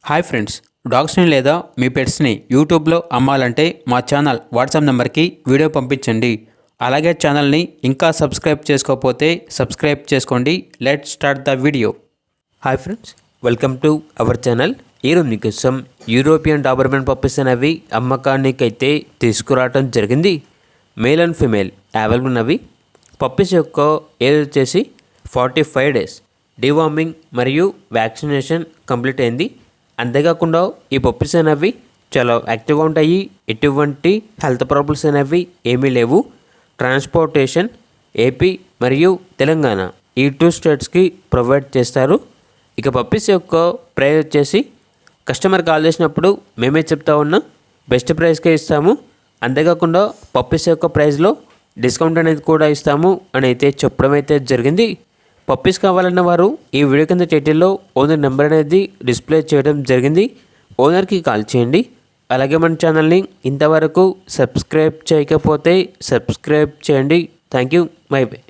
Hi friends, డాగ్స్ని లేదా మీ పెట్స్ని యూట్యూబ్లో అమ్మాలంటే మా ఛానల్ వాట్సాప్ నెంబర్కి వీడియో పంపించండి. అలాగే ఛానల్ని ఇంకా సబ్స్క్రైబ్ చేసుకోకపోతే సబ్స్క్రైబ్ చేసుకోండి. Let start the video. Hi friends, welcome to our channel. ఈరోజు మీకోసం యూరోపియన్ డాబర్మెన్ పప్పీస్ అనేవి అమ్మకానికైతే తీసుకురావడం జరిగింది. మేల్ అండ్ ఫీమేల్ అవైలబుల్ ఉన్నవి. పప్పీస్ యొక్క ఏజ్ వచ్చేసి 45 డేస్. డివార్మింగ్ మరియు వ్యాక్సినేషన్ కంప్లీట్ అయింది. అంతేకాకుండా ఈ పప్పీస్ అనేవి చాలా యాక్టివ్గా ఉంటాయి. ఎటువంటి హెల్త్ ప్రాబ్లమ్స్ అనేవి ఏమీ లేవు. ట్రాన్స్పోర్టేషన్ ఏపీ మరియు తెలంగాణ ఈ 2 స్టేట్స్కి ప్రొవైడ్ చేస్తారు. ఇక పప్పీస్ యొక్క ప్రైస్ వచ్చేసి కస్టమర్ కాల్ చేసినప్పుడు మేమే చెప్తా ఉన్నాం, బెస్ట్ ప్రైస్కే ఇస్తాము. అంతేకాకుండా పప్పీస్ యొక్క ప్రైస్లో డిస్కౌంట్ అనేది కూడా ఇస్తాము అని అయితే చెప్పడం అయితే జరిగింది. పప్పీస్ కావాలన్న వారు ఈ వీడియో కింద టైటిల్లో ఓనర్ నెంబర్ అనేది డిస్ప్లే చేయడం జరిగింది. ఓనర్కి కాల్ చేయండి. అలాగే మన ఛానల్ని ఇంతవరకు సబ్స్క్రైబ్ చేయకపోతే సబ్స్క్రైబ్ చేయండి. Thank you. By by.